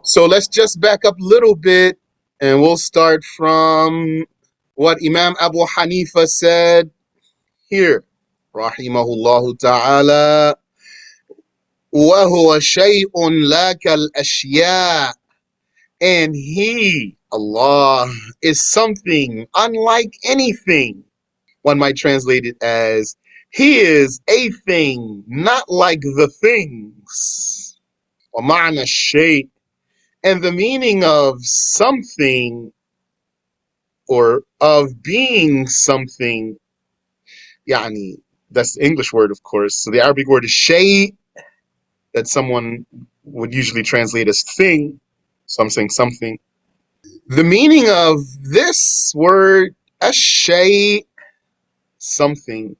So let's just back up a little bit and we'll start from what Imam Abu Hanifa said here. Rahimahullah ta'ala. وَهُوَ شَيْءٌ لَا كَالْأَشْيَاءِ. And he, Allah, is something unlike anything. One might translate it as, he is a thing, not like the things. وَمَعْنَى الشَّيْء. And the meaning of something or of being something, yani, that's the English word, of course. So the Arabic word is shay, that someone would usually translate as thing. So I'm saying something. The meaning of this word, ashay, something,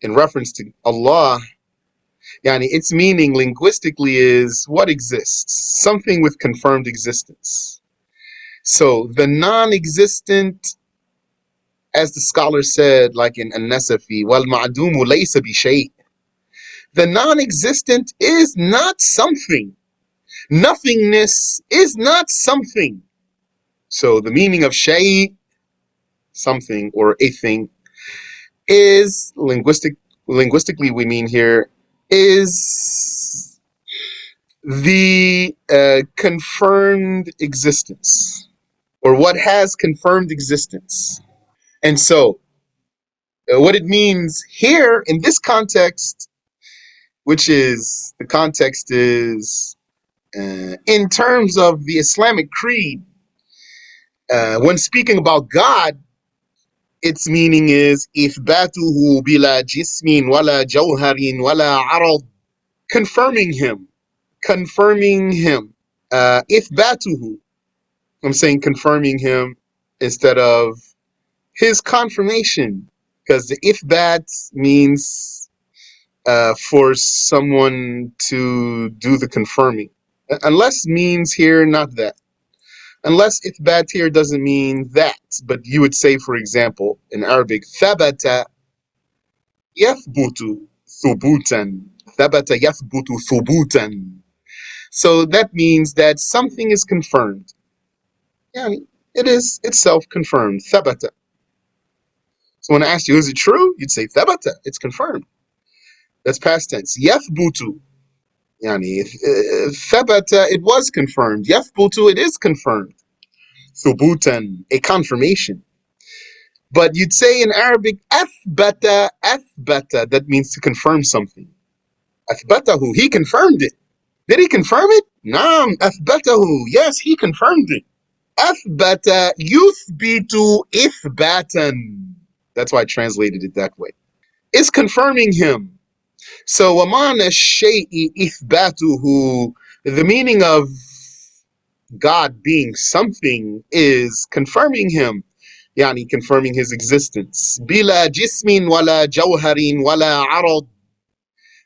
in reference to Allah, yani, its meaning linguistically is what exists, something with confirmed existence. So the non-existent, as the scholar said, like in An-Nasafi, وَالْمَعْدُومُ لَيْسَ بِشَيْءٍ. The non-existent is not something. Nothingness is not something. So the meaning of shay, something or a thing, is linguistically we mean here, is the confirmed existence, or what has confirmed existence. And so what it means here in this context, which is the context is in terms of the Islamic creed, when speaking about God, its meaning is إثباته بلا جسم ولا جوهر ولا عرض, confirming him, confirming him. إثباته, I'm saying confirming him instead of his confirmation, because the ithbat means for someone to do the confirming. Unless means here not that. Unless ithbat here doesn't mean that, but you would say, for example, in Arabic, thabata yathbutu thubutan. Thabata yathbutu thubutan. So that means that something is confirmed. Yeah, it is itself confirmed. Thabata. So when I ask you, is it true? You'd say thabata. It's confirmed. That's past tense. Yathbutu. Yani, thabata, it was confirmed. Yathbutu, it is confirmed. Thubutan, a confirmation. But you'd say in Arabic, athbata, athbata, that means to confirm something. Athbatahu, he confirmed it. Did he confirm it? Naam, athbatahu, yes, he confirmed it. Athbata yuthbitu ithbatan. That's why I translated it that way. It's confirming him. So, wamana shay'i ithbatuhu, the meaning of God being something is confirming him, yani confirming his existence. Bila jismin wala jawharin wala arad,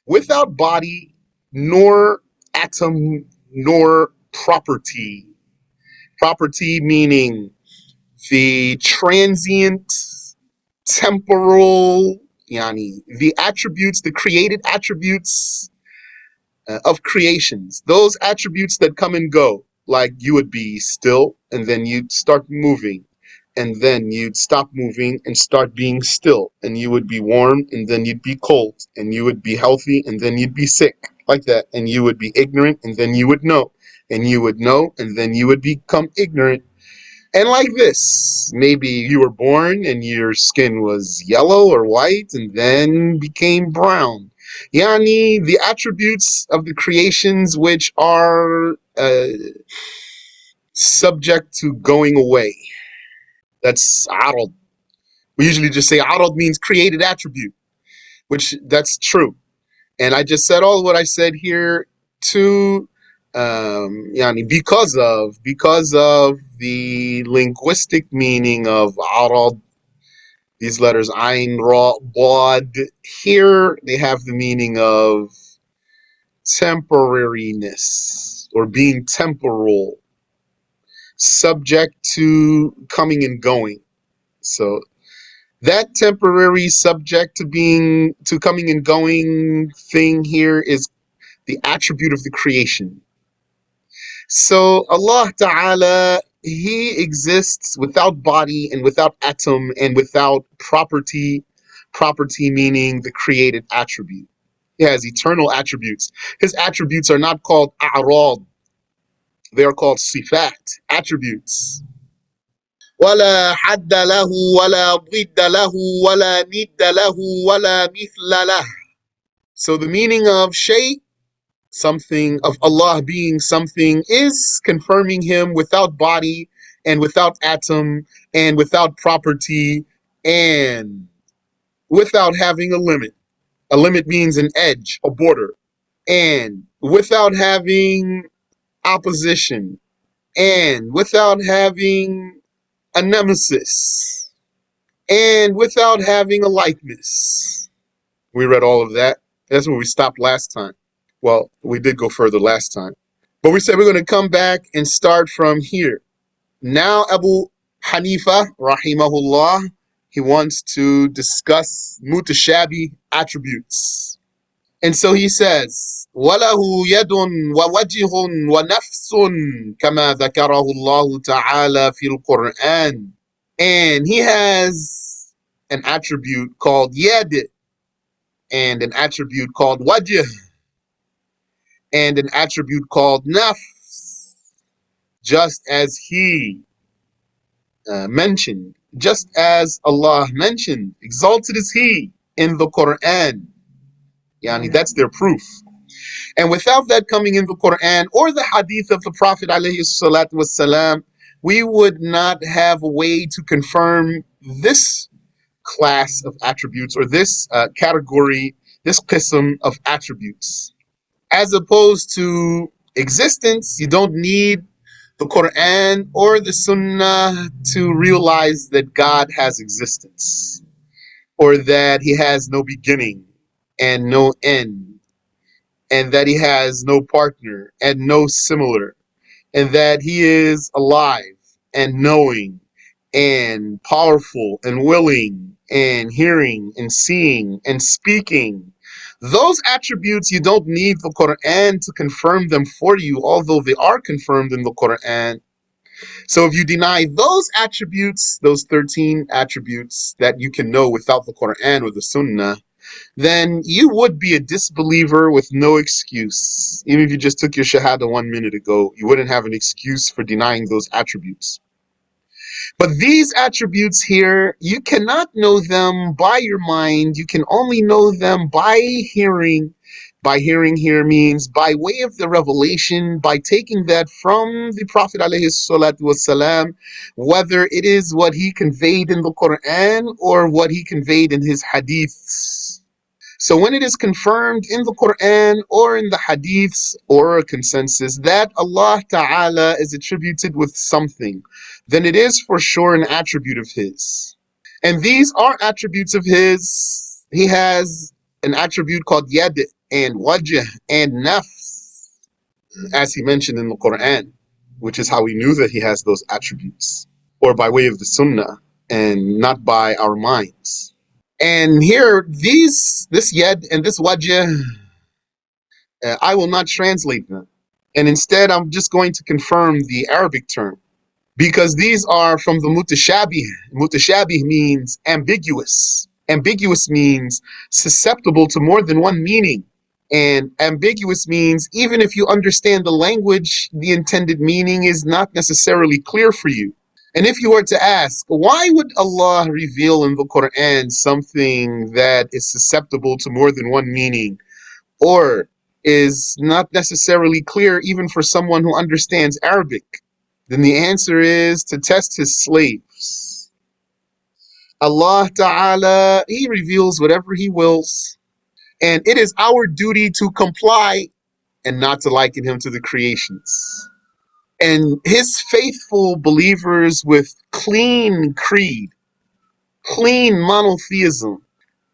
without body, nor atom, nor property. Property meaning the transient, temporal, yani the attributes, the created attributes of creations, those attributes that come and go, like you would be still and then you'd start moving, and then you'd stop moving and start being still, and you would be warm and then you'd be cold, and you would be healthy and then you'd be sick, like that, and you would be ignorant and then you would know, and you would know and then you would become ignorant. And like this, maybe you were born and your skin was yellow or white and then became brown. Yani, the attributes of the creations which are subject to going away. That's arad. We usually just say arad means created attribute, which that's true. And I just said all what I said here to yani because of the linguistic meaning of arad. These letters ayn, ra, bod, here they have the meaning of temporariness or being temporal, subject to coming and going. So that temporary, subject to coming and going thing here is the attribute of the creation. So Allah Ta'ala, He exists without body and without atom and without property. Property meaning the created attribute. He has eternal attributes. His attributes are not called a'rad. They are called sifat, attributes. ولا حد له ولا ضد له ولا ند له ولا مثل له. So the meaning of shay, something, of Allah being something, is confirming Him without body and without atom and without property and without having a limit. A limit means an edge, a border, and without having opposition and without having a nemesis and without having a likeness. We read all of that. That's where we stopped last time. Well, we did go further last time. But we said we're going to come back and start from here. Now, Abu Hanifa, rahimahullah, he wants to discuss mutashabi attributes. And so he says, وَلَهُ يَدٌ وَوَجْهٌ وَنَفْسٌ كَمَا ذَكَرَهُ اللَّهُ تَعَالَى فِي الْقُرْآنِ. And he has an attribute called yad, and an attribute called wajh, and an attribute called nafs, just as he mentioned, just as Allah mentioned, exalted is He in the Quran. Yani, that's their proof. And without that coming in the Quran or the hadith of the Prophet alayhi salatu wasalam, we would not have a way to confirm this class of attributes or this category, this qism of attributes. As opposed to existence, you don't need the Quran or the Sunnah to realize that God has existence, or that He has no beginning and no end, and that He has no partner and no similar, and that He is alive and knowing and powerful and willing and hearing and seeing and speaking. Those attributes, you don't need the Quran to confirm them for you, although they are confirmed in the Quran. So if you deny those attributes, those 13 attributes that you can know without the Quran or the Sunnah, then you would be a disbeliever with no excuse. Even if you just took your Shahada 1 minute ago, you wouldn't have an excuse for denying those attributes. But these attributes here, you cannot know them by your mind. You can only know them by hearing. By hearing here means by way of the revelation, by taking that from the Prophet alayhi salatu wasalam, whether it is what he conveyed in the Quran or what he conveyed in his hadiths. So when it is confirmed in the Quran or in the hadiths or a consensus that Allah Ta'ala is attributed with something, then it is for sure an attribute of His. And these are attributes of His. He has an attribute called yad and wajh and nafs, as He mentioned in the Quran, which is how we knew that He has those attributes, or by way of the Sunnah and not by our minds. And here, this yad and this wajh, I will not translate them. And instead, I'm just going to confirm the Arabic term, because these are from the mutashabih. Mutashabih means ambiguous. Ambiguous means susceptible to more than one meaning. And ambiguous means even if you understand the language, the intended meaning is not necessarily clear for you. And if you were to ask, why would Allah reveal in the Quran something that is susceptible to more than one meaning, or is not necessarily clear even for someone who understands Arabic? Then the answer is to test His slaves. Allah Ta'ala, He reveals whatever He wills, and it is our duty to comply and not to liken Him to the creations. And His faithful believers with clean creed, clean monotheism,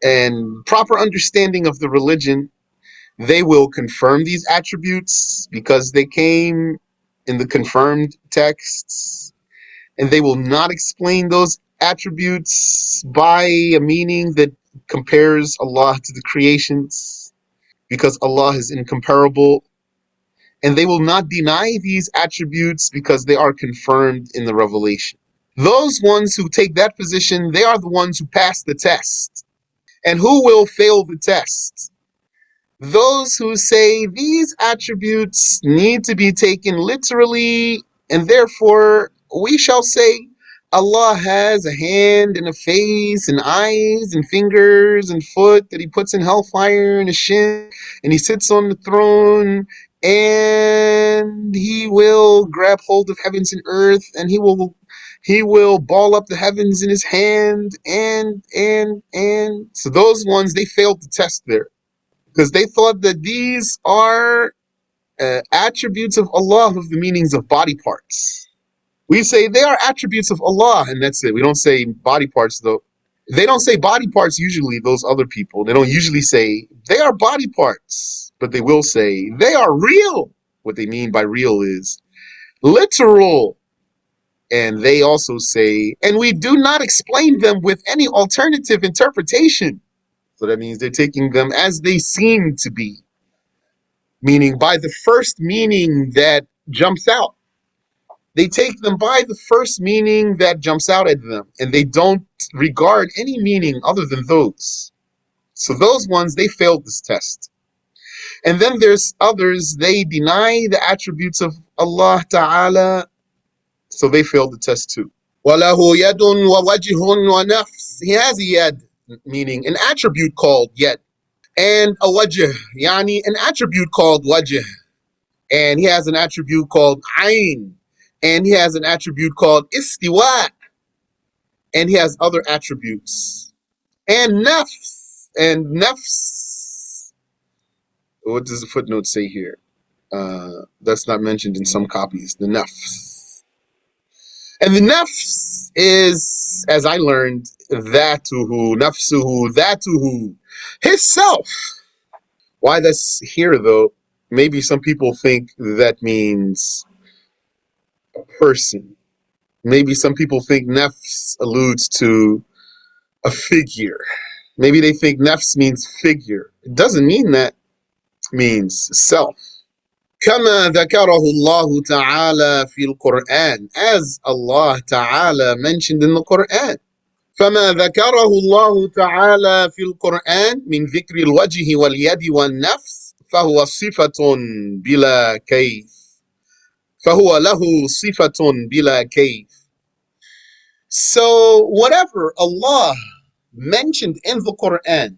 and proper understanding of the religion, they will confirm these attributes because they came in the confirmed texts, and they will not explain those attributes by a meaning that compares Allah to the creations, because Allah is incomparable and they will not deny these attributes because they are confirmed in the revelation. Those ones who take that position, they are the ones who pass the test. And who will fail the test? Those who say these attributes need to be taken literally, and therefore we shall say Allah has a hand and a face and eyes and fingers and foot that he puts in hellfire and a shin, and he sits on the throne, and he will grab hold of heavens and earth, and he will ball up the heavens in his hand, and so those ones, they failed the test there because they thought that these are attributes of Allah of the meanings of body parts. We say they are attributes of Allah, and that's it. We don't say body parts, though. They don't say body parts usually, those other people. They don't usually say they are body parts, but they will say they are real. What they mean by real is literal. And they also say, and we do not explain them with any alternative interpretation. So that means they're taking them as they seem to be, meaning by the first meaning that jumps out. They take them by the first meaning that jumps out at them, and they don't regard any meaning other than those. So those ones, they failed this test. And then there's others, they deny the attributes of Allah Ta'ala, so they failed the test too. وَلَهُ يَدٌ وَوَجْهٌ وَنَفْسٌ. He has a yad, meaning an attribute called yad, and a wajh, yani an attribute called wajh, and he has an attribute called ayn, and he has an attribute called istiwa, and he has other attributes. And nafs, what does the footnote say here? That's not mentioned in some copies, the nafs. And the nafs is, as I learned, dhatuhu, nafsuhu, dhatuhu, his self. Why that's here, though, maybe some people think that means a person. Maybe some people think nafs alludes to a figure. Maybe they think nafs means figure. It doesn't mean that. It means self. كما ذكره الله تعالى في القرآن, as Allah Ta'ala mentioned in the Quran. فما ذكره الله تعالى في القرآن من ذكر الوجه واليد والنفس فهو صفة بلا كيف. فهو له صفة بلا كيف. So whatever Allah mentioned in the Quran,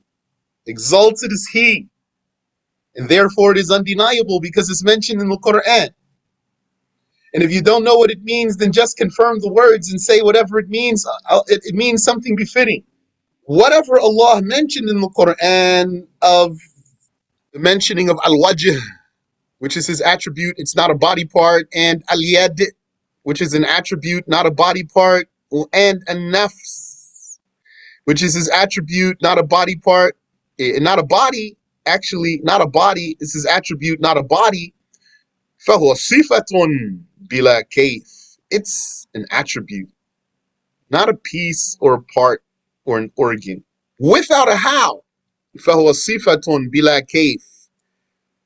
exalted is He, and therefore it is undeniable because it's mentioned in the Quran. And if you don't know what it means, then just confirm the words and say whatever it means. It means something befitting. Whatever Allah mentioned in the Quran of the mentioning of al-wajh, which is his attribute, it's not a body part, and al-yad, which is an attribute, not a body part, and an-nafs, which is his attribute, not a body part, not a body, actually, not a body, it's his attribute, not a body. فَهُوَ صِفَةٌ بِلَا كَيْفٍ. It's an attribute, not a piece or a part or an organ. Without a how. فَهُوَ صِفَةٌ بِلَا كَيْفٍ.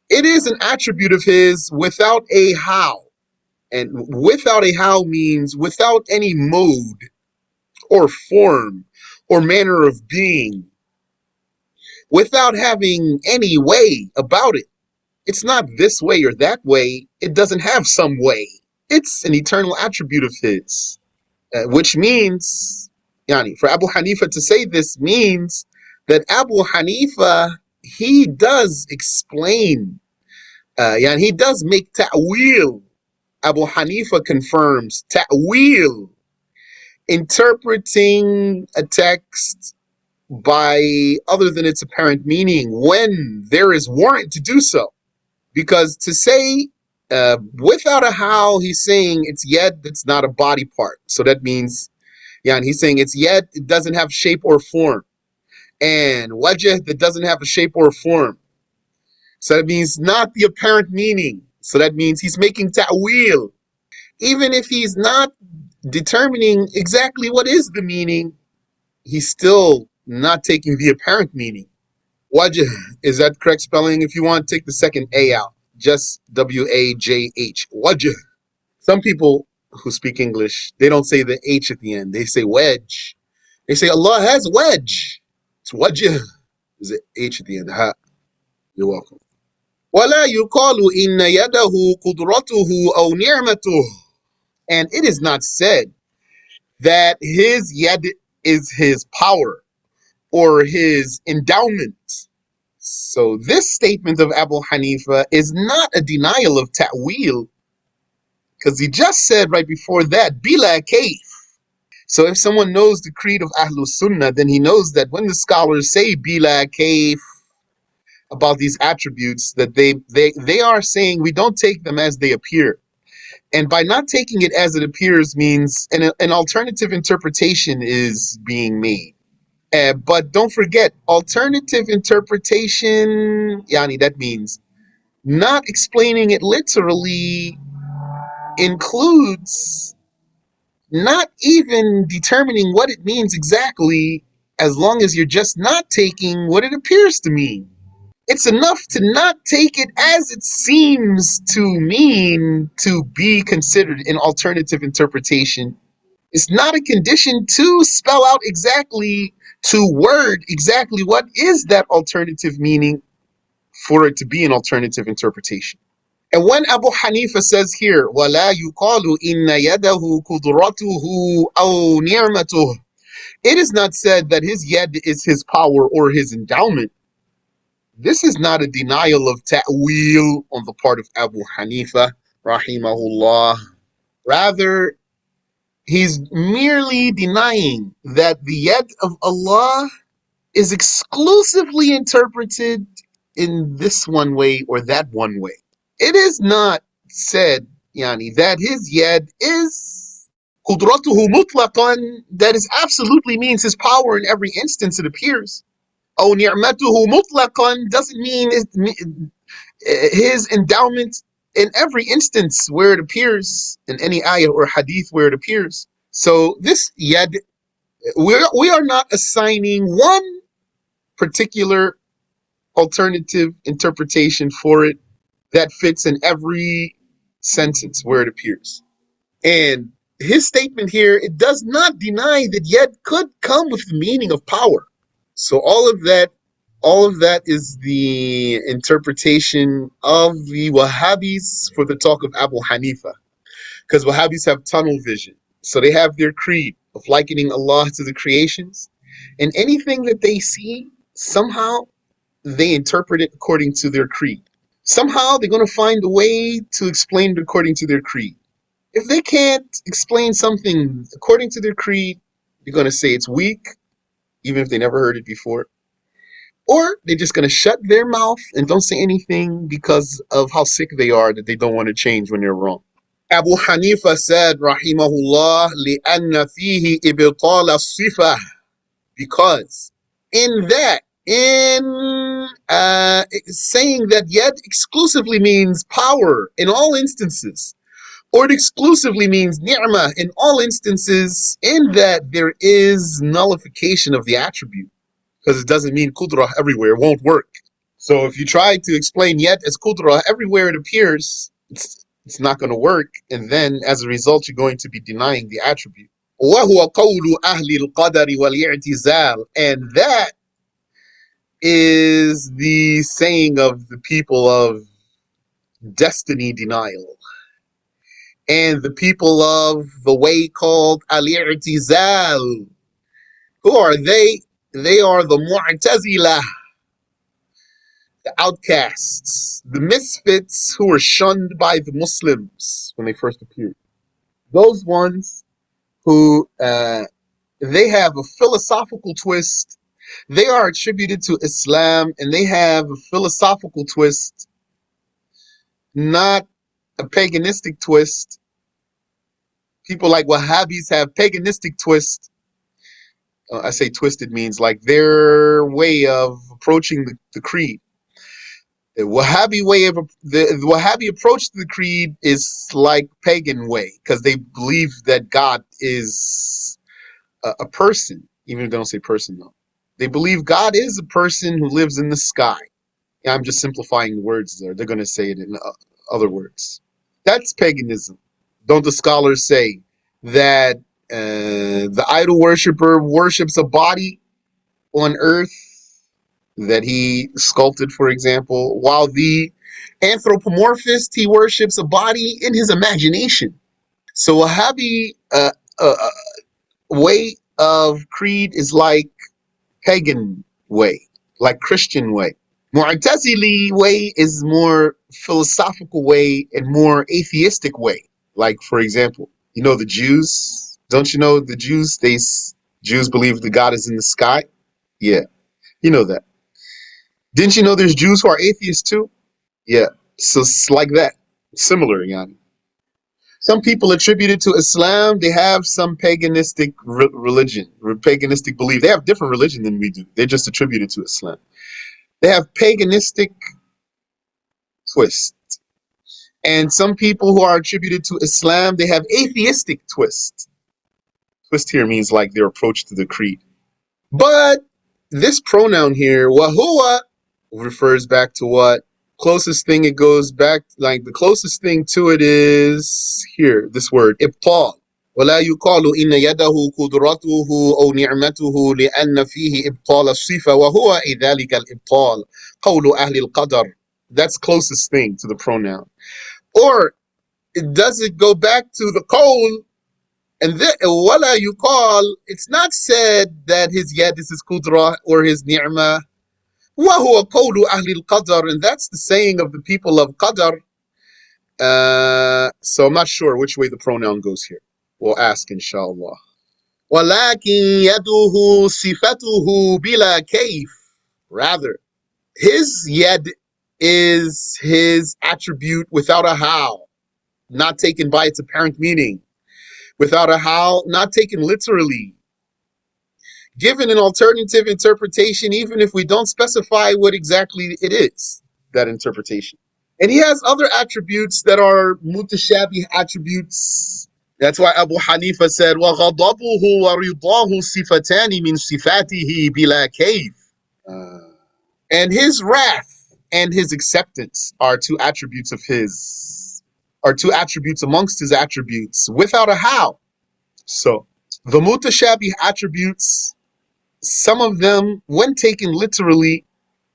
It is an attribute of his without a how. And without a how means without any mode or form or manner of being. Without having any way about it. It's not this way or that way. It doesn't have some way. It's an eternal attribute of his. Which means, for Abu Hanifa to say this means that Abu Hanifa, he does explain, he does make ta'wil. Abu Hanifa confirms ta'wil, interpreting a text by other than its apparent meaning when there is warrant to do so. Because to say without a how, he's saying it's yet, that's not a body part. So that means, and he's saying it's yet, it doesn't have shape or form. And wajh, that doesn't have a shape or form. So that means not the apparent meaning. So that means he's making ta'wil. Even if he's not determining exactly what is the meaning, he's still not taking the apparent meaning. Wajh, is that correct spelling? If you want, take the second A out. just W-A-J-H, wajh. Some people who speak English, they don't say the H at the end. They say wedge. They say Allah has wedge. It's wajh. There's an H at the end. Ha. You're welcome. وَلَا يُقَالُ إِنَّ يَدَهُ قُدْرَتُهُ أَوْ نِعْمَتُهُ. And it is not said that his yad is his power or his endowment. So this statement of Abu Hanifa is not a denial of ta'wil, because he just said right before that, bila kayf. So if someone knows the creed of Ahlul Sunnah, then he knows that when the scholars say bila kayf about these attributes, that they are saying we don't take them as they appear. And by not taking it as it appears means an alternative interpretation is being made. But don't forget, alternative interpretation, yani that means not explaining it literally includes not even determining what it means exactly, as long as you're just not taking what it appears to mean. It's enough to not take it as it seems to mean to be considered an alternative interpretation. It's not a condition to spell out exactly, to word exactly what is that alternative meaning for it to be an alternative interpretation. And when Abu Hanifa says here, وَلَا يُقَالُ إِنَّ يَدَهُ قُدْرَتُهُ أَوْ نِعْمَتُهُ, it is not said that his yad is his power or his endowment. This is not a denial of ta'wil on the part of Abu Hanifa, rahimahullah. Rather, he's merely denying that the yad of Allah is exclusively interpreted in this one way or that one way. It is not said, yani, that his yad is qudratuhu mutlaqan, that is absolutely means his power in every instance it appears. Oh, ni'matuhu mutlaqan doesn't mean his endowment in every instance where it appears, in any ayah or hadith where it appears. So this yad, we are not assigning one particular alternative interpretation for it that fits in every sentence where it appears. And his statement here, it does not deny that yad could come with the meaning of power. So all of that is the interpretation of the Wahhabis for the talk of Abu Hanifa. Because Wahhabis have tunnel vision. So they have their creed of likening Allah to the creations. And anything that they see, somehow they interpret it according to their creed. Somehow they're going to find a way to explain it according to their creed. If they can't explain something according to their creed, they're going to say it's weak, even if they never heard it before. Or they're just going to shut their mouth and don't say anything because of how sick they are that they don't want to change when they're wrong. Abu Hanifa said, rahimahullah, لِأَنَّ فِيهِ إِبْطَالَ الصِّفَةِ, because in saying that yet exclusively means power in all instances, or it exclusively means ni'mah in all instances, in that there is nullification of the attribute, because it doesn't mean qudrah everywhere, it won't work. So if you try to explain yet as qudrah everywhere it appears, it's not going to work, and then as a result you're going to be denying the attribute. وَهُوَ قَوْلُ أَهْلِ الْقَدَرِ وَالْإِعْتِزَالِ, and that is the saying of the people of destiny denial and the people of the way called al-i'tizal. Who are they? They are the Mu'tazilah, the outcasts, the misfits who were shunned by the Muslims when they first appeared. Those ones who they have a philosophical twist. They are attributed to Islam, and they have a philosophical twist, not a paganistic twist. People like Wahhabis have paganistic twist. I say twisted means like their way of approaching the creed. The Wahhabi approach to the creed is like pagan way, because they believe that God is a person, even if they don't say person though. They believe God is a person who lives in the sky. I'm just simplifying the words there. They're going to say it in other words. That's paganism. Don't the scholars say that the idol worshiper worships a body on earth that he sculpted, for example, while the anthropomorphist, he worships a body in his imagination. So Wahhabi way of creed is like pagan way, like Christian way. Mu'tazili way is more philosophical way and more atheistic way. Like, for example, you know the Jews? Don't you know the Jews? Jews believe the God is in the sky. Yeah, you know that. Didn't you know there's Jews who are atheists too? Yeah. So it's like that. Similar, yani. Some people attribute it to Islam. They have some paganistic religion, or paganistic belief. They have different religion than we do. They just attribute it to Islam. They have paganistic twist. And some people who are attributed to Islam, they have atheistic twist. Twist here means like their approach to the creed. But this pronoun here, wahua, refers back to what? Closest thing it goes back, like the closest thing to it is here, this word, ibtal. ولا يقال إن يده قدرته أو نعمته لأن فيه إبطال الصفة وهو ذلك الإبطال قول أهل القدر. That's closest thing to the pronoun. Or does it go back to the qawl and then ولا يقال, it's not said that his yad is his qudra or his ni'mah. وهو قول أهل القدر, and that's the saying of the people of Qadar. So I'm not sure which way the pronoun goes here. We'll ask inshallah. ولكن يده صفته بلا كيف. Rather, his yad is his attribute without a how, not taken by its apparent meaning. Without a how, not taken literally. Given an alternative interpretation, even if we don't specify what exactly it is, that interpretation. And he has other attributes that are mutashabih attributes. That's why Abu Hanifa said, وَغَضَبُهُ وَرِضَاهُ صِفَتَانِ مِنْ صِفَاتِهِ بِلَا كَيْفٍ. And his wrath and his acceptance are two attributes of his, are two attributes amongst his attributes without a how. So the mutashabih attributes, some of them, when taken literally,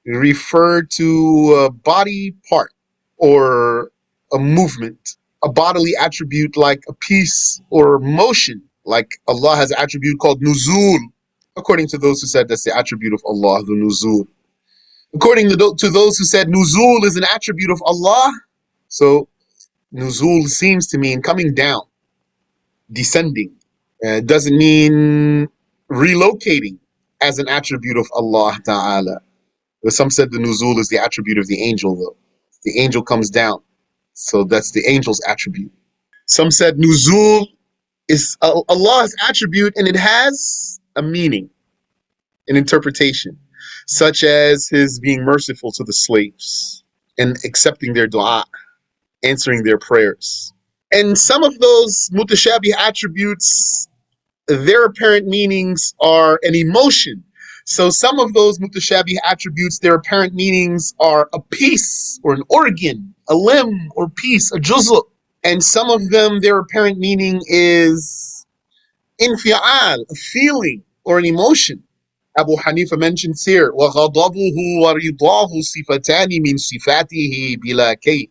refer to a body part or a movement, a bodily attribute like a piece or motion, like Allah has an attribute called nuzul. According to those who said that's the attribute of Allah, the nuzul. According to those who said nuzul is an attribute of Allah, so nuzul seems to mean coming down, descending. It doesn't mean relocating as an attribute of Allah Ta'ala. But some said the nuzul is the attribute of the angel, though. The angel comes down. So that's the angel's attribute. Some said nuzul is Allah's attribute and it has a meaning, an interpretation, such as his being merciful to the slaves and accepting their dua, answering their prayers. And some of those mutashabih attributes, their apparent meanings are an emotion. So some of those mutashabih attributes, their apparent meanings are a piece or an organ, a limb or piece, a juz'u. And some of them, their apparent meaning is infi'al, a feeling or an emotion. Abu Hanifa mentions here, وَغَضَبُهُ وَرِضَاهُ صِفَتَانِ مِنْ صِفَاتِهِ بِلَا كَيْفٍ.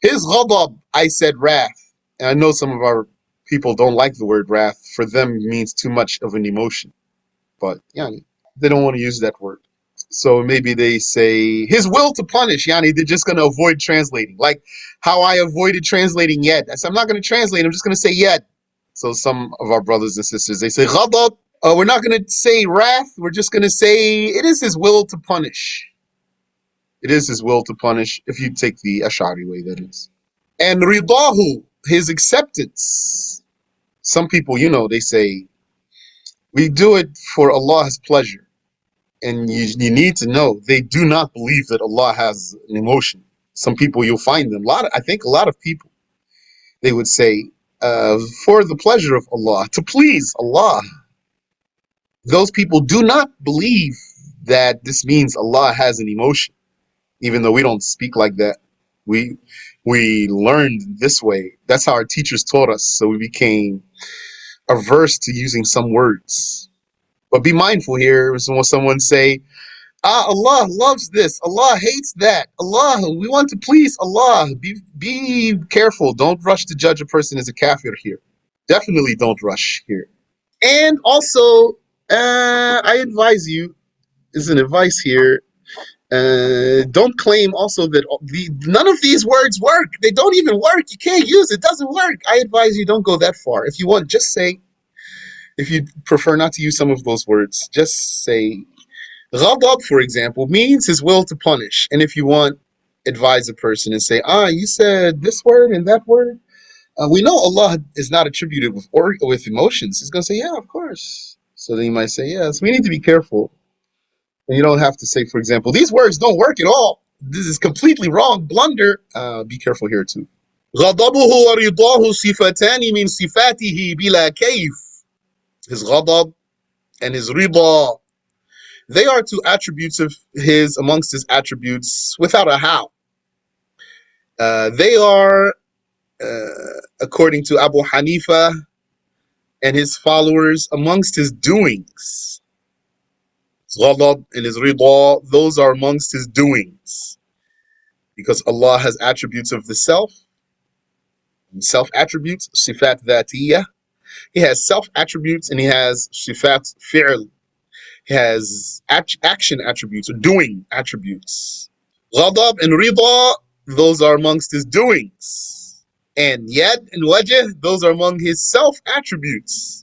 His ghadab, I said wrath. And I know some of our people don't like the word wrath. For them, it means too much of an emotion. But yani, they don't want to use that word. So maybe they say his will to punish. Yani, they're just going to avoid translating. Like how I avoided translating yet. I said, I'm not going to translate. I'm just going to say yet. So some of our brothers and sisters, they say ghadab. We're not going to say wrath. We're just going to say it is his will to punish. It is his will to punish, if you take the Ash'ari way, that is. And ridahu, his acceptance. Some people, they say, we do it for Allah's pleasure. And you need to know, they do not believe that Allah has an emotion. Some people, you'll find them, I think a lot of people, they would say, for the pleasure of Allah, to please Allah. Those people do not believe that this means Allah has an emotion. even though we don't speak like that. We we learned this way. That's how our teachers taught us. So we became averse to using some words. But be mindful here when someone say, Allah loves this, Allah hates that, Allah, we want to please Allah. Be careful. Don't rush to judge a person as a kafir here. Definitely don't rush here. And also, I advise you, is an advice here, don't claim also that none of these words work. They don't even work. You can't use it. It doesn't work. I advise you don't go that far. If you want, just say, if you prefer not to use some of those words, just say, Ghadab, for example, means his will to punish. And if you want, advise a person and say, you said this word and that word. We know Allah is not attributed with emotions. He's going to say, yeah, of course. So then you might say, yes, we need to be careful. And you don't have to say, for example, these words don't work at all. This is completely wrong. Blunder. Be careful here too. غضبه ورضاه صفتان من صفاته بلا كيف. His ghadab and his rida, they are two attributes of his amongst his attributes without a how. They are, according to Abu Hanifa and his followers, amongst his doings. His ghadab and his rida, those are amongst his doings. Because Allah has attributes of the self attributes, sifat dhatiyah. He has self attributes and he has sifat fi'l. He has action attributes or doing attributes. Ghadab and rida, those are amongst his doings. And yad and wajh, those are among his self attributes.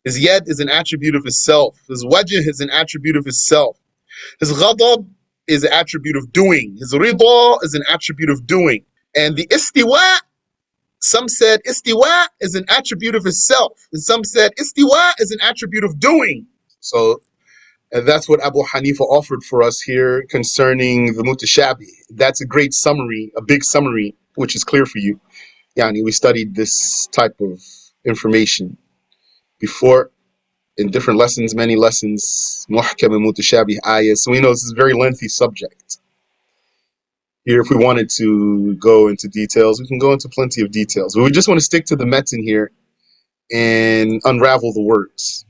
His yad is an attribute of his self. His wajh is an attribute of his self. His ghadab is an attribute of doing. His rida is an attribute of doing. And the istiwa, some said istiwa is an attribute of his self. And some said istiwa is an attribute of doing. So that's what Abu Hanifa offered for us here concerning the mutashabi. That's a great summary, a big summary, which is clear for you. Yani, we studied this type of information before in different lessons, many lessons, muhkam and mutashabi ayahs. So we know this is a very lengthy subject. Here, if we wanted to go into details, we can go into plenty of details. But we just want to stick to the metin here and unravel the words.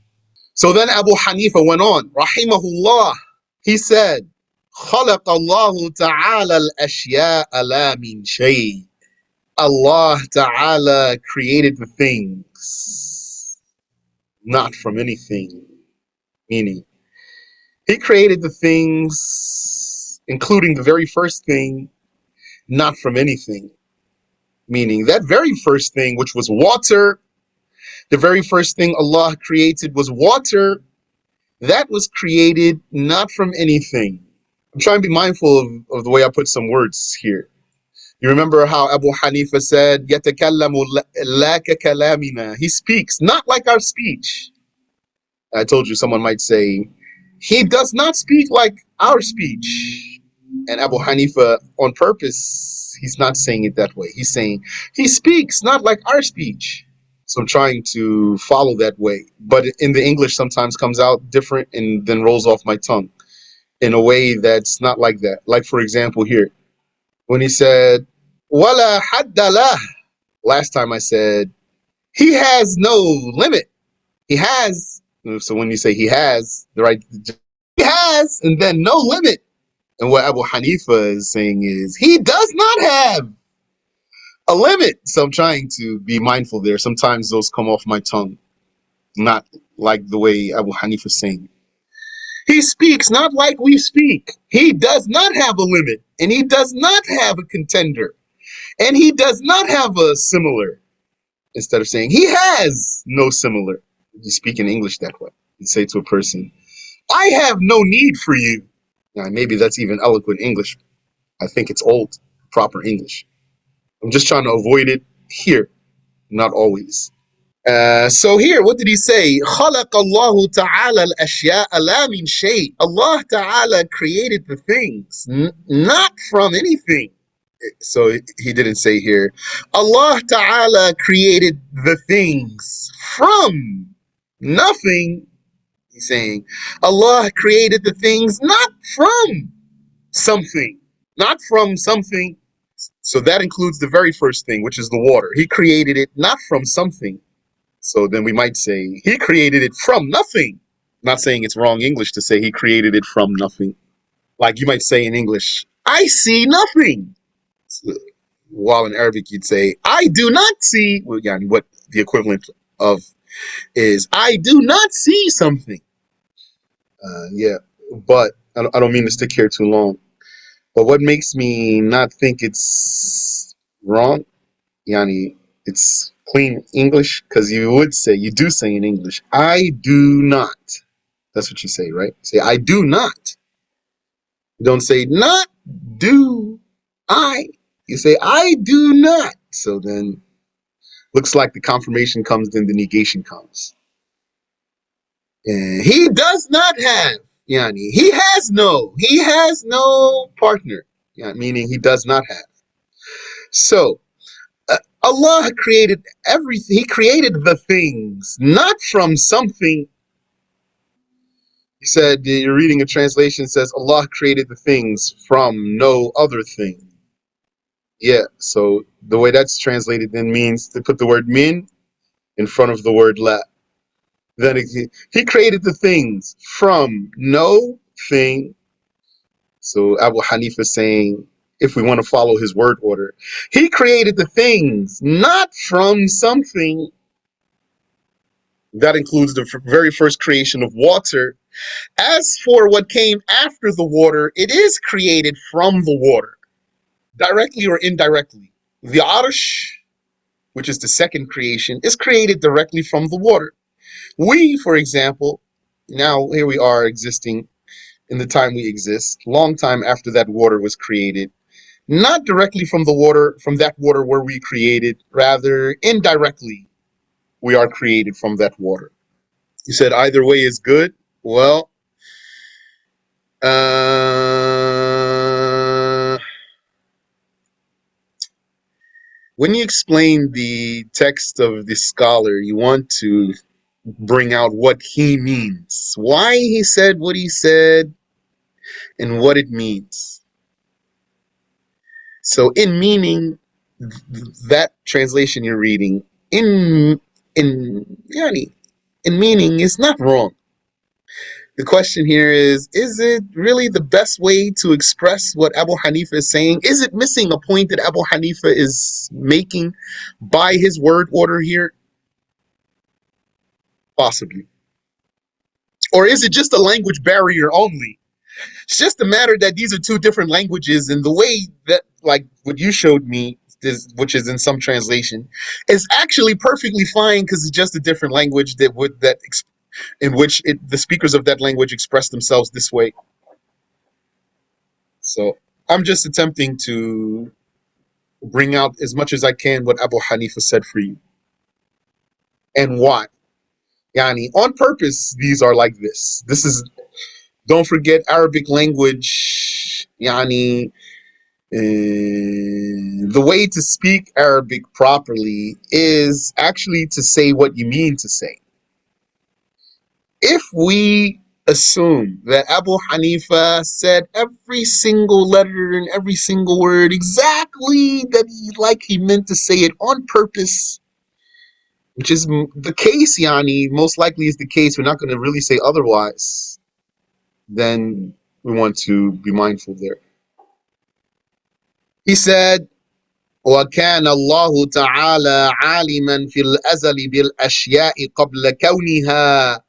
So then Abu Hanifa went on, rahimahullah. He said, خلق الله تعالى الأشياء لا من شيء. Allah Ta'ala created the things, not from anything. Meaning, He created the things, including the very first thing, not from anything. Meaning, that very first thing, which was water, the very first thing Allah created was water. That was created not from anything. I'm trying to be mindful of the way I put some words here. You remember how Abu Hanifa said, يَتَكَلَّمُ لَا كَكَلَامِنَا. He speaks not like our speech. I told you someone might say, he does not speak like our speech. And Abu Hanifa, on purpose, he's not saying it that way. He's saying, he speaks not like our speech. So I'm trying to follow that way. But in the English sometimes comes out different and then rolls off my tongue in a way that's not like that. Like, for example, here, when he said, وَلَا حَدَّ لَهُ. Last time I said, he has no limit. He has. So when you say he has, the right, he has, and then no limit. And what Abu Hanifa is saying is, he does not have a limit. So I'm trying to be mindful there. Sometimes those come off my tongue, not like the way Abu Hanifa is saying. He speaks not like we speak. He does not have a limit, and he does not have a contender, and he does not have a similar. Instead of saying he has no similar, you speak in English that way. You say to a person, I have no need for you. Now, maybe that's even eloquent English. I think it's old, proper English. I'm just trying to avoid it here, not always. So here, what did he say? خَلَقَ اللَّهُ تَعَالَى الْأَشْيَاءَ لَا مِنْ شَيْءٍ. Allah Ta'ala created the things, not from anything. So he didn't say here, Allah Ta'ala created the things from nothing. He's saying, Allah created the things not from something. not from something. So that includes the very first thing, which is the water. He created it not from something. So then we might say he created it from nothing. Not saying it's wrong English to say he created it from nothing. Like you might say in English, I see nothing. So, while in Arabic you'd say, I do not see. Well, yeah, what the equivalent of is, I do not see something. Yeah, but I don't mean to stick here too long. But what makes me not think it's wrong, Yani, it's clean English, because you do say in English, I do not. That's what you say, right? Say, I do not. You don't say, not do I. You say, I do not. So then, looks like the confirmation comes, then the negation comes. And he does not have, Yani. He has no partner. Yeah, meaning he does not have. So, Allah created everything. He created the things, not from something. He said, you're reading a translation that says, Allah created the things from no other thing. Yeah, so the way that's translated then means to put the word min in front of the word la. Then he created the things from no thing. So Abu Hanifa saying, if we want to follow his word order, he created the things not from something. That includes the very first creation of water. As for what came after the water, it is created from the water, directly or indirectly. The Arsh, which is the second creation, is created directly from the water. We, for example, now here we are existing in the time we exist, long time after that water was created, not directly from the water, from that water were we created, rather indirectly we are created from that water. You said either way is good. Well, when you explain the text of the scholar, you want to bring out what he means, why he said what he said, and what it means. So, in meaning, that translation you're reading, yani, in meaning, is not wrong. The question here is it really the best way to express what Abu Hanifa is saying? Is it missing a point that Abu Hanifa is making by his word order here? Possibly. Or is it just a language barrier only? It's just a matter that these are two different languages, and the way that, like what you showed me, which is in some translation, is actually perfectly fine because it's just a different language in which the speakers of that language express themselves this way. So I'm just attempting to bring out as much as I can what Abu Hanifa said for you and why. Yani, on purpose, these are like this. This is, don't forget, Arabic language. Yani, the way to speak Arabic properly is actually to say what you mean to say. If we assume that Abu Hanifa said every single letter and every single word exactly that he meant to say it on purpose, which is the case, Yani, most likely is the case, we're not going to really say otherwise, then we want to be mindful there. He said, وَكَانَ اللَّهُ تَعَالَى عَالِمًا فِي الْأَزَلِ بِالْأَشْيَاءِ قَبْلَ كَوْنِهَا.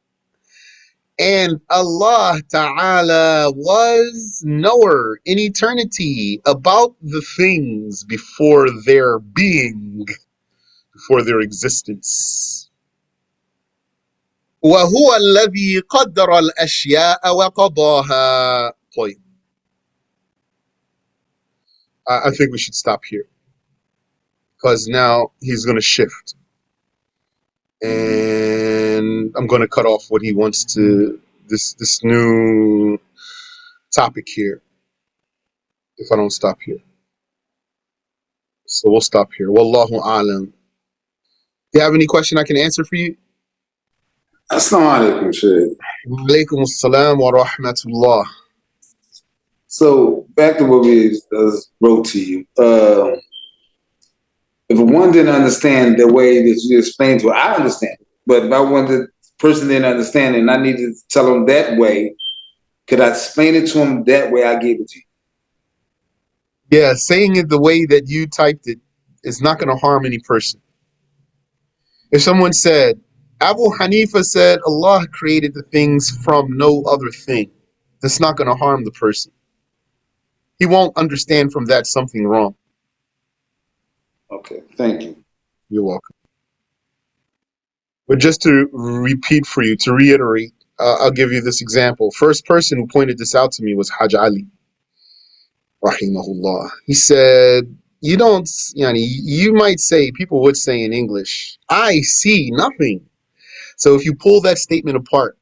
And Allah Ta'ala was knower in eternity about the things before their being, before their existence. وَهُوَ الَّذِي قَدَّرَ الْأَشْيَاءَ وَقَضَاهَا. I think we should stop here, because now he's going to shift. And I'm going to cut off what he wants to, this new topic here, if I don't stop here. So we'll stop here. Wallahu alam. Do you have any question I can answer for you? Assalamu alaikum, Shaykh. Alaikum assalam wa rahmatullah. So back to what we wrote to you. If one didn't understand the way that you explained to it, I understand. But if I wanted the person didn't understand it and I needed to tell them that way, could I explain it to them that way I gave it to you? Yeah, saying it the way that you typed it is not going to harm any person. If someone said, Abu Hanifa said Allah created the things from no other thing, that's not going to harm the person. He won't understand from that something wrong. Okay, thank you. You're welcome. But just to repeat for you, to reiterate, I'll give you this example. First person who pointed this out to me was Hajj Ali, rahimahullah. He said, you don't, you might say, people would say in English, I see nothing. So if you pull that statement apart,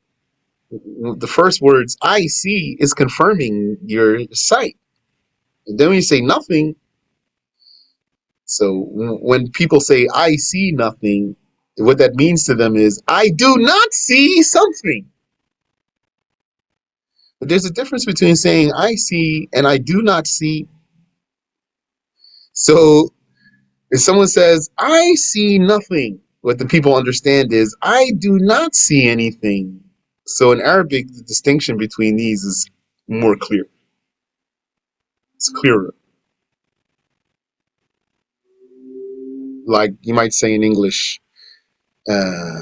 the first words, I see, is confirming your sight. And then when you say nothing, so when people say, I see nothing, what that means to them is, I do not see something. But there's a difference between saying I see and I do not see. So if someone says I see nothing, what the people understand is I do not see anything. So in Arabic, the distinction between these is more clear. It's clearer. Like you might say in English, uh,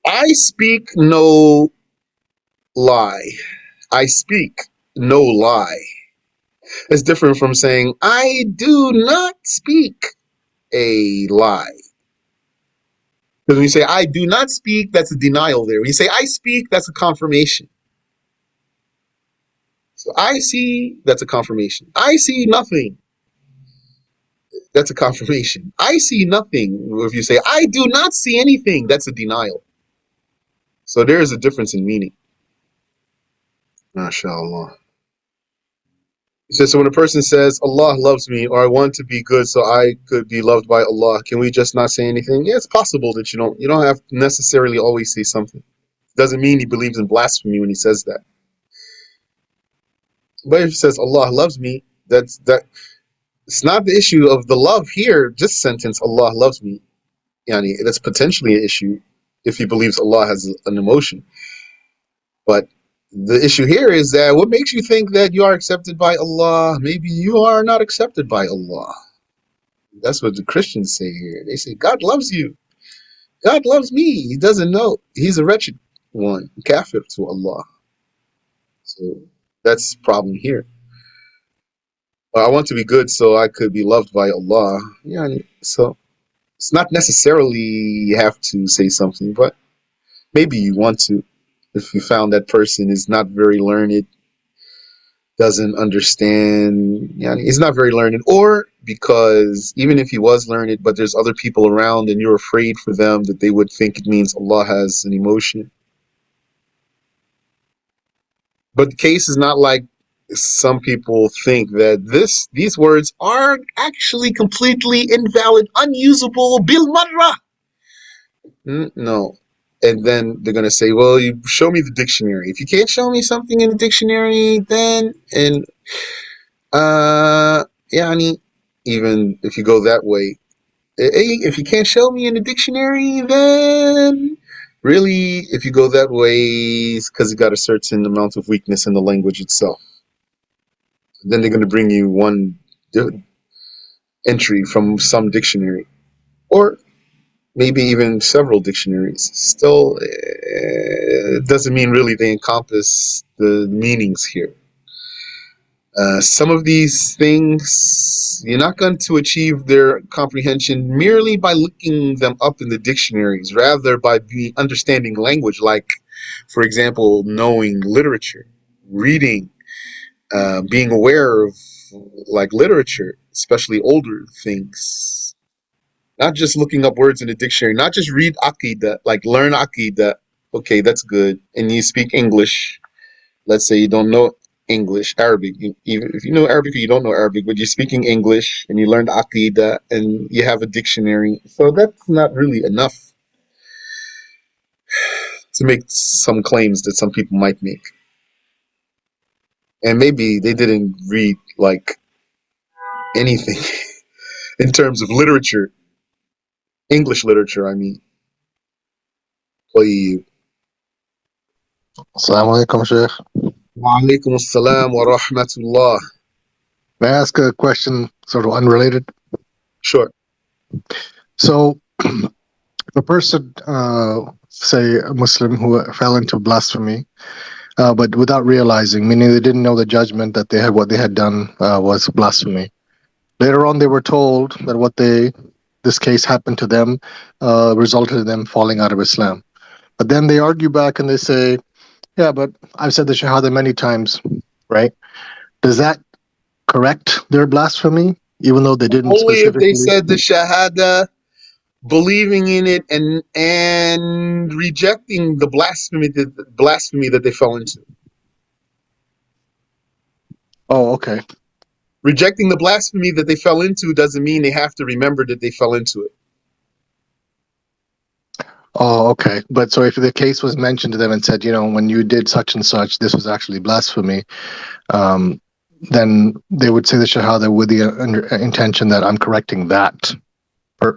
I speak no lie. I speak no lie. It's different from saying I do not speak a lie. Because when you say I do not speak, that's a denial there. When you say I speak, that's a confirmation. So I see, that's a confirmation. I see nothing, that's a confirmation. I see nothing. If you say I do not see anything, that's a denial. So there is a difference in meaning. MashaAllah. He says, so when a person says, Allah loves me, or I want to be good so I could be loved by Allah, can we just not say anything? Yeah, it's possible that you don't have to necessarily always say something. Doesn't mean he believes in blasphemy when he says that. But if he says Allah loves me, that it's not the issue of the love here. This sentence, Allah loves me, that's potentially an issue if he believes Allah has an emotion. But the issue here is that what makes you think that you are accepted by Allah? Maybe you are not accepted by Allah. That's what the Christians say here. They say God loves you. God loves me. He doesn't know. He's a wretched one, kafir to Allah. So that's the problem here. I want to be good so I could be loved by Allah. Yeah, so it's not necessarily you have to say something, but maybe you want to. If you found that person is not very learned, doesn't understand, yeah, he's not very learned, or because even if he was learned, but there's other people around and you're afraid for them that they would think it means Allah has an emotion. But the case is not like some people think that these words are actually completely invalid, unusable, bil marra. No. And then they're gonna say, "Well, you show me the dictionary. If you can't show me something in the dictionary, then yani, even if you go that way, if you can't show me in the dictionary, then really, if you go that way, it's because you got a certain amount of weakness in the language itself. Then they're gonna bring you one entry from some dictionary, or maybe even several dictionaries. Still, it doesn't mean really they encompass the meanings here. Some of these things, you're not going to achieve their comprehension merely by looking them up in the dictionaries, rather by understanding language, like, for example, knowing literature, reading, being aware of like literature, especially older things. Not just looking up words in the dictionary, not just read Aqidah, like learn Aqidah. Okay, that's good. And you speak English. Let's say you don't know English, Arabic. Even if you know Arabic or you don't know Arabic, but you're speaking English and you learned Aqidah and you have a dictionary. So that's not really enough to make some claims that some people might make. And maybe they didn't read like anything in terms of literature, English literature, I mean. طيب. Assalamu alaikum, Sheikh. وعليكم السلام ورحمة الله. May I ask a question sort of unrelated? Sure. So, if a person, say a Muslim who fell into blasphemy, but without realizing, meaning they didn't know the judgment that they had, what they had done was blasphemy. Later on, they were told that this case happened to them, resulted in them falling out of Islam. But then they argue back and they say, yeah, but I've said the Shahada many times, right? Does that correct their blasphemy, even though they didn't Only if they specifically? said the Shahada, believing in it and rejecting the blasphemy that they fell into. Oh, okay. Rejecting the blasphemy that they fell into doesn't mean they have to remember that they fell into it. Oh, okay. But so if the case was mentioned to them and said, when you did such and such, this was actually blasphemy, um, then they would say the Shahada with the intention that I'm correcting that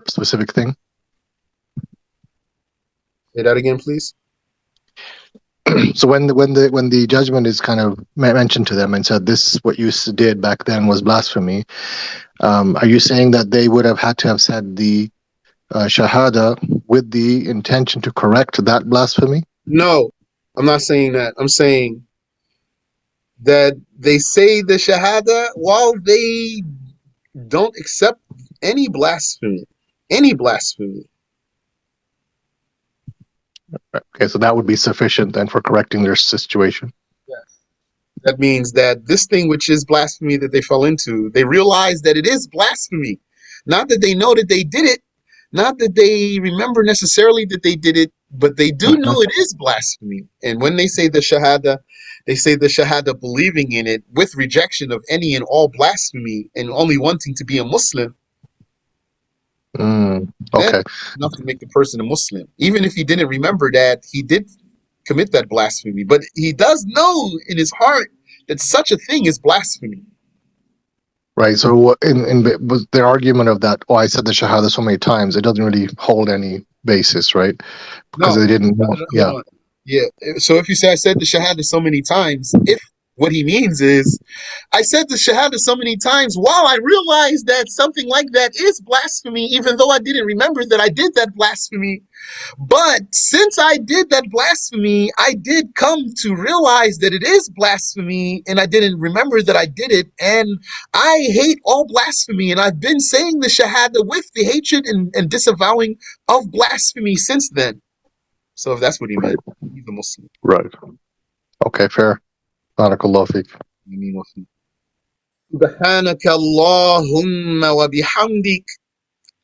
specific thing. Say that again, please. So when the judgment is kind of mentioned to them and said, this what you did back then was blasphemy, are you saying that they would have had to have said the Shahada with the intention to correct that blasphemy? No, I'm not saying that. I'm saying that they say the Shahada while they don't accept any blasphemy. Any blasphemy. Okay, so that would be sufficient then for correcting their situation. Yes. That means that this thing which is blasphemy that they fell into, they realize that it is blasphemy. Not that they know that they did it, not that they remember necessarily that they did it, but they do Mhm. know it is blasphemy. And when they say the Shahada, they say the Shahada believing in it with rejection of any and all blasphemy and only wanting to be a Muslim, then Okay, enough to make the person a Muslim. Even if he didn't remember that he did commit that blasphemy, but he does know in his heart that such a thing is blasphemy. right. So in was their argument of that? Oh, I said the Shahada so many times, it doesn't really hold any basis, right? Because No, they didn't know. hold Yeah. on. Yeah. So if you say I said the Shahada so many times, if what he means is I said the Shahada so many times while I realized that something like that is blasphemy, even though I didn't remember that I did that blasphemy. But since I did that blasphemy, I did come to realize that it is blasphemy, and I didn't remember that I did it. And I hate all blasphemy, and I've been saying the Shahada with the hatred and disavowing of blasphemy since then. So if that's what he Right. meant, he's a Muslim. Right. Okay. Fair. Barakallahu fiqh. I mean, Muslim. سبحانك اللهم وبحمدك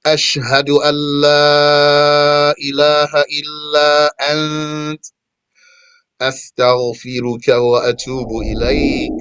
أشهد أن لا إله إلا أنت أستغفرك وأتوب إليك